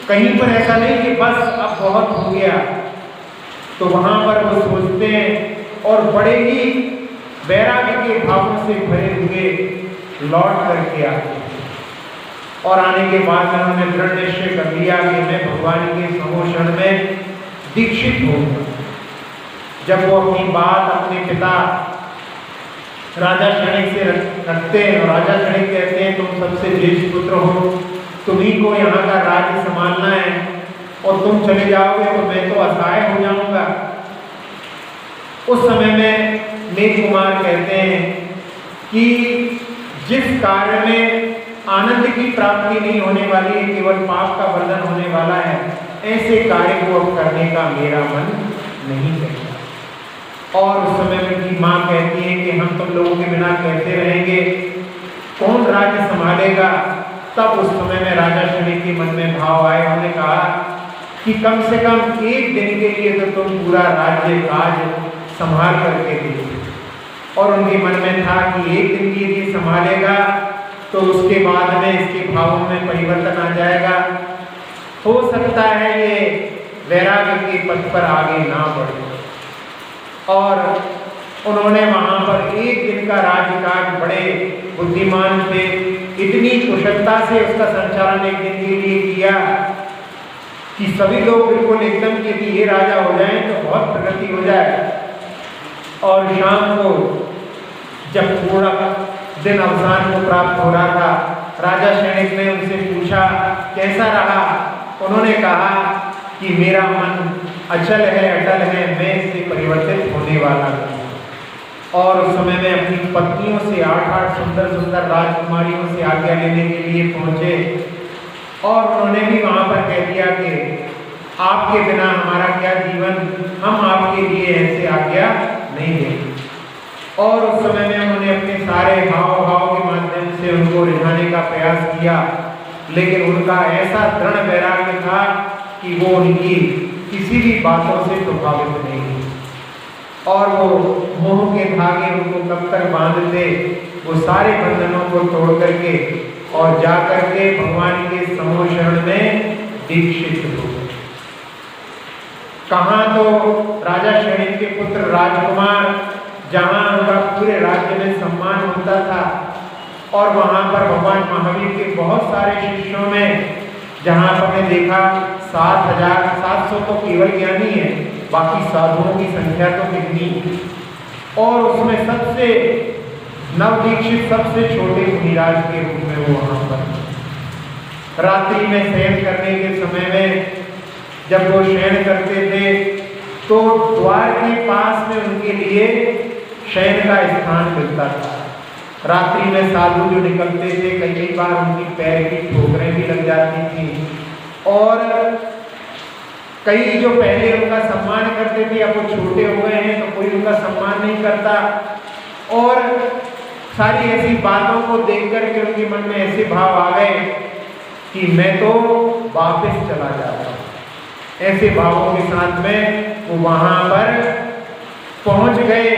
कहीं पर ऐसा नहीं कि बस अब बहुत हो गया। तो वहां पर वो सोचते हैं और बड़े ही वैराग्य के भावों से भरे हुए लौट करके आते हैं। और आने के बाद उन्होंने दृढ़ निश्चय कर लिया कि मैं भगवान के समोषण में दीक्षित होऊंगा। जब वो अपनी बात अपने पिता राजा क्षणिक से रखते हैं और राजा क्षणिक कहते हैं तुम सबसे ज्येष्ठ पुत्र हो, तुम्ही को यहाँ का राज्य संभालना है और तुम चले जाओगे तो मैं तो असहाय हो जाऊंगा। उस समय में मेघ कुमार कहते हैं कि जिस कार्य में आनंद की प्राप्ति नहीं होने वाली है, केवल पाप का वर्धन होने वाला है, ऐसे कार्य को अब करने का मेरा मन नहीं करता। और उस समय में की माँ कहती है कि हम तुम लोगों के बिना कैसे रहेंगे, कौन राज्य संभालेगा। तब उस समय में राजा शनि के मन में भाव आए, उन्होंने कहा कि कम से कम एक दिन के लिए तो तुम पूरा राज्य काज संभाल करके दो। और उनके मन में था कि एक दिन के लिए संभालेगा तो उसके बाद में इसके भावों में परिवर्तन आ जाएगा, हो सकता है ये वैराग्य के पथ पर आगे ना बढ़े। और उन्होंने वहां पर एक दिन का राज्यकाज बड़े बुद्धिमान थे, इतनी कुशलता से उसका संचालन एक दिन के लिए किया कि सभी लोग बिल्कुल एकदम के भी ये राजा हो जाएं तो बहुत प्रगति हो जाए। और शाम को जब पूरा दिन अवसान को प्राप्त हो रहा था, राजा क्षणिक ने उनसे पूछा कैसा रहा। उन्होंने कहा कि मेरा मन अचल है, अटल है, मैं इससे परिवर्तित होने वाला हूँ। और उस समय में अपनी पत्नियों से 8 सुंदर सुंदर राजकुमारियों से आज्ञा लेने के लिए पहुंचे और उन्होंने भी वहां पर कह दिया कि आपके बिना हमारा क्या जीवन, हम आपके लिए ऐसे आज्ञा नहीं देंगे। और उस समय में उन्होंने अपने सारे भाव के माध्यम से उनको रिझाने का प्रयास किया, लेकिन उनका ऐसा दृढ़ वैराग्य था कि वो उनकी किसी भी बातों से प्रभावित नहीं हुई। और वो मोह के धागे उनको कब तक बांधते, वो सारे बंधनों को तोड़ करके और जा करके भगवान के समोषण में दीक्षित हो। कहाँ तो राजा क्षणिक के पुत्र राजकुमार, जहाँ उनका पूरे राज्य में सम्मान होता था, और वहाँ पर भगवान महावीर के बहुत सारे शिष्यों में जहाँ हमने देखा 7,700 तो केवल ज्ञानी है, बाकी साधुओं की संख्या तो कितनी। और उसमें सबसे नवदीक्षित सबसे छोटे मुनिराज के रूप में वो वहाँ पर रात्रि में शयन करने के समय में जब वो शयन करते थे तो द्वार के पास में उनके लिए शयन का स्थान मिलता था। रात्रि में साधु जो निकलते थे कई बार उनकी पैर की ठोकरें भी लग जाती थी, और कई जो पहले उनका सम्मान करते थे अब वो छोटे हो गए हैं तो कोई उनका सम्मान नहीं करता। और सारी ऐसी बातों को देख करके उनके मन में ऐसे भाव आ गए कि मैं तो वापस चला जाता। ऐसे भावों के साथ में वो वहां पर पहुंच गए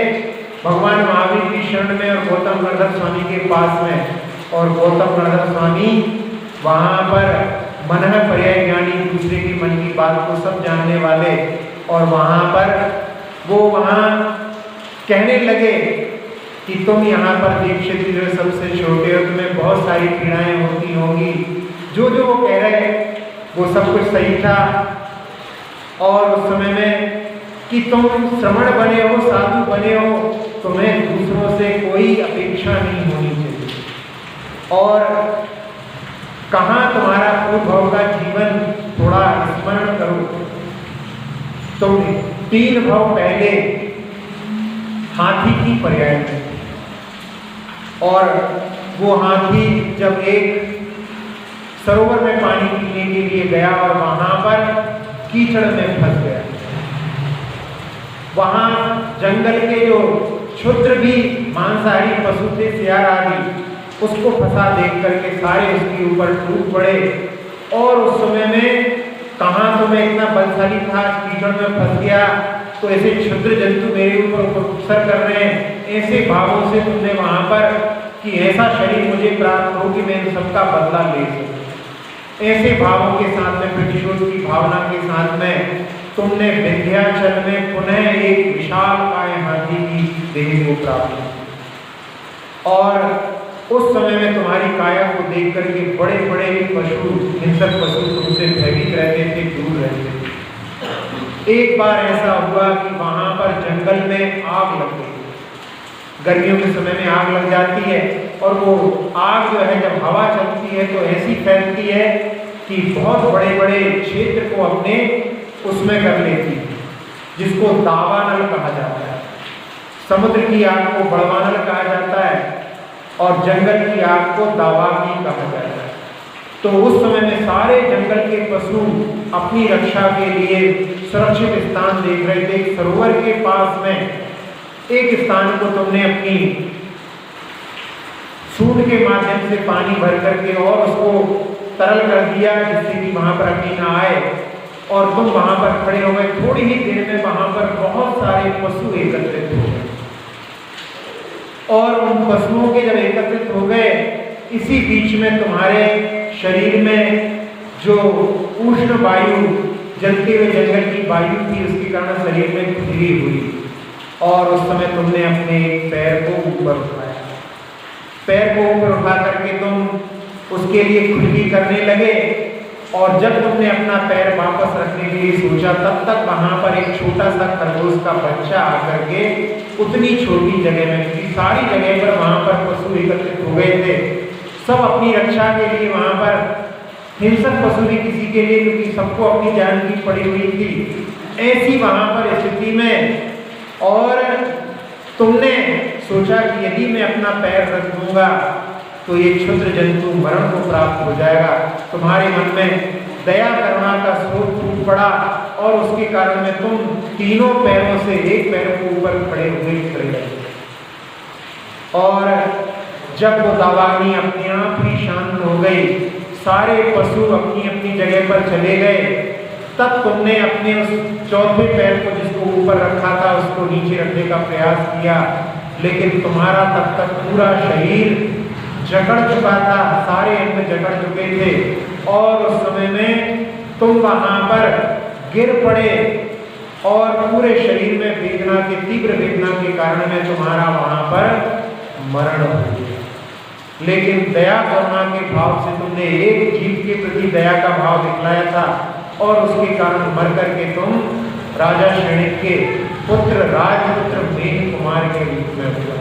भगवान महावीर की शरण में और गौतम गणधर स्वामी के पास में। और गौतम गणधर स्वामी वहां पर मन पर्याय ज्ञानी, दूसरे की मन की बात को सब जानने वाले, और वहां पर वो वहां कहने लगे कि तुम यहाँ पर दीक्षित जो सबसे छोटे हो, तुम्हें बहुत सारी पीड़ाएं होती होंगी। जो वो कह रहे वो सब कुछ सही था। और उस समय में कि तुम श्रमण बने हो, साधु बने हो, तुम्हें दूसरों से कोई अपेक्षा नहीं होनी चाहिए, और कहाँ तुम्हारा 3 भव पहले हाथी की पर्याय में, और वो हाथी जब एक सरोवर में पानी पीने के लिए गया और वहां पर कीचड़ में फंस गया। वहां जंगल के जो क्षुद्र भी मांसाहारी पशु थे, सियार आदि, उसको फंसा देख करके सारे उसके ऊपर टूट पड़े। और उस समय में कहाँ तो मैं इतना बलशाली था, कीचड़ में फंस गया, तो ऐसे क्षुद्र जंतु मेरे ऊपर उपसर कर रहे हैं, ऐसे भावों से तुमने वहां पर कि ऐसा शरीर मुझे प्राप्त हो कि मैं सबका बदला ले सकूं, ऐसे भावों के साथ में, प्रतिशोध की भावना के साथ में तुमने विंध्याचल में पुनः एक विशालकाय हाथी की देह को प्राप्त किया। और उस समय में तुम्हारी काया को देख करके बड़े बड़े पशु, हिंसक पशु तुमसे भयभीत रहते थे, दूर रहते थे। एक बार ऐसा हुआ कि वहां पर जंगल में आग लग गई। गर्मियों के समय में आग लग जाती है, और वो आग जो है जब हवा चलती है तो ऐसी फैलती है कि बहुत बड़े बड़े क्षेत्र को अपने उसमें कर लेती है, जिसको दावानल कहा जाता है। समुद्र की आग को बड़वानल कहा जाता है, और जंगल की आग को दावाग्नि कहा जाता है। तो उस समय में सारे जंगल के पशु अपनी रक्षा के लिए सुरक्षित स्थान देख रहे थे। सरोवर के पास में एक स्थान को तुमने अपनी सूंड के माध्यम से पानी भर करके और उसको तरल कर दिया, जिससे कि वहां पर अग्नि ना आए, और तुम वहां पर खड़े हो गए। थोड़ी ही देर में वहां पर बहुत सारे पशु एकत्रित हो गए, और उन पशुओं के जब एकत्रित हो गए, इसी बीच में तुम्हारे शरीर में जो उष्ण वायु, जलते हुए जंगल की वायु थी, उसके कारण शरीर में खुजली हुई, और उस समय तुमने अपने पैर को ऊपर उठाया। पैर को ऊपर उठा करके तुम उसके लिए खुजली करने लगे, और जब तुमने अपना पैर वापस रखने के लिए सोचा, तब तक वहां पर एक छोटा सा खरगोश का बच्चा आकर के उतनी छोटी जगह में, क्योंकि सारी जगह पर वहां पर पशु एकत्रित हो गए थे, सब अपनी रक्षा के लिए, वहां पर हिंसक पशु भी किसी के लिए, क्योंकि सबको अपनी जान की पड़ी हुई थी, ऐसी वहां पर स्थिति में, और तुमने सोचा कि यदि मैं अपना पैर रख दूंगा तो ये क्षुद्र जंतु मरण को प्राप्त हो जाएगा। तुम्हारे मन में दया करुणा का स्रोत फूट पड़ा, और उसके कारण में तुम तीनों पैरों से एक पैर को ऊपर खड़े रहे। और जब वो दावाग्नि अपने आप ही शांत हो गई, सारे पशु अपनी अपनी जगह पर चले गए, तब तुमने अपने उस चौथे पैर को जिसको ऊपर रखा था उसको नीचे रखने का प्रयास किया, लेकिन तुम्हारा तब तक पूरा शरीर जकड़ चुका था, सारे अंग जकड़ चुके थे, और उस समय में तुम वहां पर गिर पड़े, और पूरे शरीर में वेदना के, तीव्र वेदना के कारण में तुम्हारा वहां पर मरण हो गया। लेकिन दया करुणा के भाव से तुमने एक जीव के प्रति दया का भाव दिखलाया था, और उसके कारण मर करके तुम राजा शनिक के पुत्र, राजपुत्र मेघ कुमार के रूप में हुआ।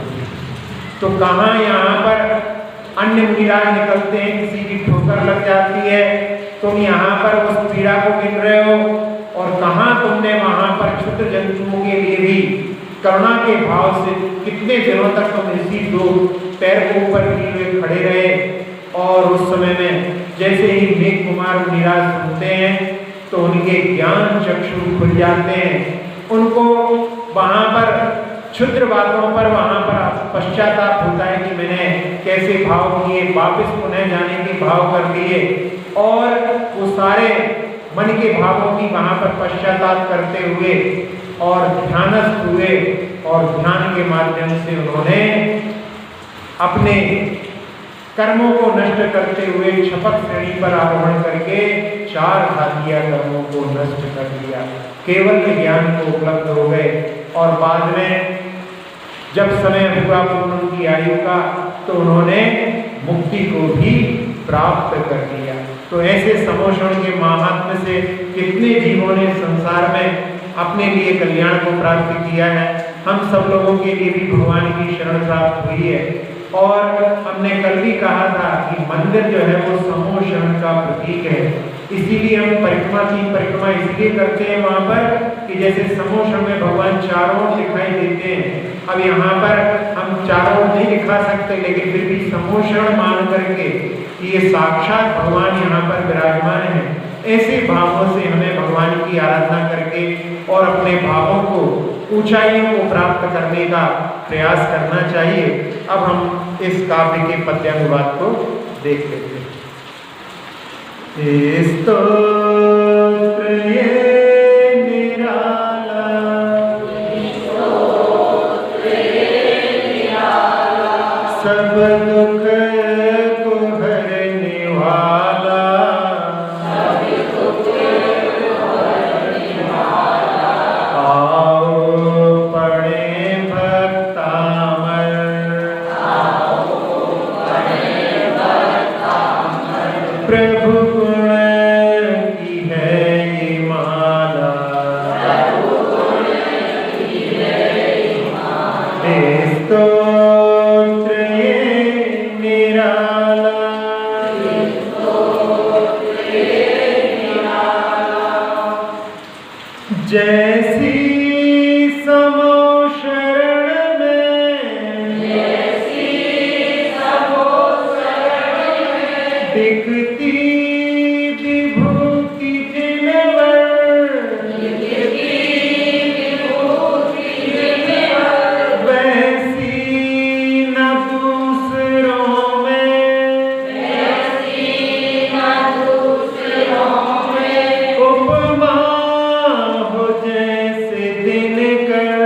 तो कहाँ यहाँ पर अन्य मुनिराज निकलते हैं, किसी की ठोकर लग जाती है, तुम यहाँ पर उस पीड़ा को गिन रहे हो, और कहाँ तुमने वहां पर क्षुद्र जंतुओं के लिए भी करुणा के भाव से कितने दिनों तक तुम इसी दो पैर को ऊपर किए हुए खड़े रहे। और उस समय में जैसे ही मेघ कुमार मुनिराज सुनते हैं तो उनके ज्ञान चक्षु खुल जाते हैं, उनको वहां पर क्षुद्र बातों पर वहां पर पश्चाताप होता है कि मैंने कैसे भाव किए, वापस पुनः जाने के भाव कर दिए, और वो सारे मन के भावों की वहां पर पश्चाताप करते हुए और ध्यानस्थ हुए, और ध्यान के माध्यम से उन्होंने अपने कर्मों को नष्ट करते हुए शपथ श्रेणी पर आरोहण करके 4 घातीय कर्मों को नष्ट कर दिया, केवल ज्ञान को उपलब्ध हो गए। और बाद में जब समय हुआ पूर्ण उनकी आयु का, तो उन्होंने मुक्ति को भी प्राप्त कर लिया। तो ऐसे समोषण के महात्म्य से कितने जीवों ने संसार में अपने लिए कल्याण को प्राप्त किया है। हम सब लोगों के लिए भी भगवान की शरण प्राप्त हुई है। और हमने कल भी कहा था कि मंदिर जो है वो समोषण का प्रतीक है। इसीलिए हम परिक्रमा की परिक्रमा इसलिए करते हैं वहां पर कि जैसे समोषण में भगवान चारों ओर दिखाई देते हैं। अब यहाँ पर हम चारों ओर नहीं दिखा सकते, लेकिन फिर भी समोषण मान करके कि ये साक्षात भगवान यहाँ पर विराजमान है, ऐसे भावों से हमें भगवान की आराधना करके और अपने भावों को ऊंचाइयों को प्राप्त करने का प्रयास करना चाहिए। अब हम इस काव्य के पद्यानुवाद को देख लेते हैं। स्तोत्र ये निराला, सब दुख को हरने वाला, आओ पढ़े भक्तामर, प्रभु गुण की है ये माला, स्तोत्र ये निराला, जैसी समो शरण में दिखती विभूति जिनवर, वैसी न दूसरों में उपमा हो जैसे दिनकर,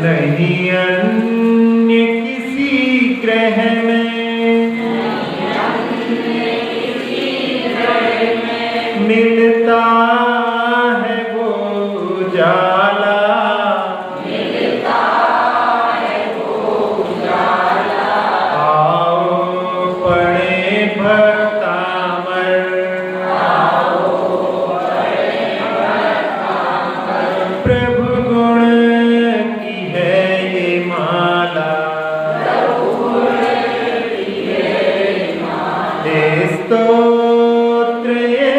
नहीं अन्य किसी ग्रह में मिलता है वो उजाला, आओ पढ़े भक्तामर, प्रभु गुण की है ये माला, स्तोत्र ये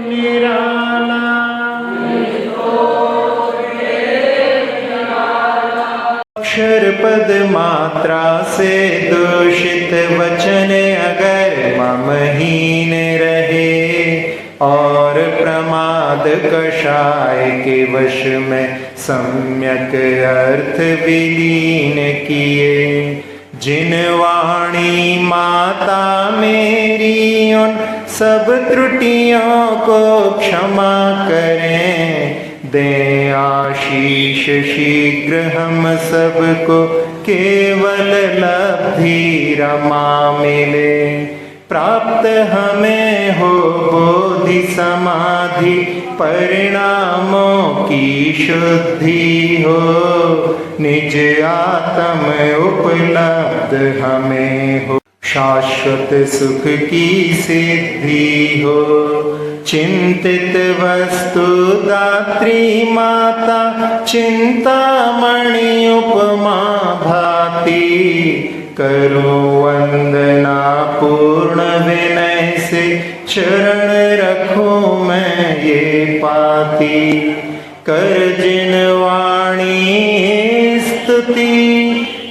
निराला, अक्षर पद मात्रा से दूषित वचन अगर ममहीन रहे और प्रमाद कषाय के वश में सम्यक अर्थ विलीन किए, जिन वाणी माता मेरी उन सब त्रुटियों को क्षमा करें, दें आशीष शीघ्र हम सबको केवल लब्धि रमा मिले, प्राप्त हमें हो बोधि समाधि परिणामों की शुद्धि हो, निज आत्म उपलब्ध हमें हो, शाश्वत सुख की सिद्धि हो, चिंतित वस्तु दात्री माता चिंतामणि उपमा भाती, करो वंदना पूर्ण विनय से चरण रखूं मैं ये पाती, कर जिन वाणी स्तुति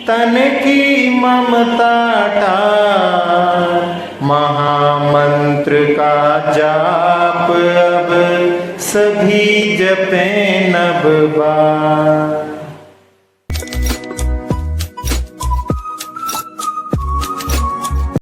तन की ममता टार, महामंत्र का जाप अब सभी जपें नभ बार।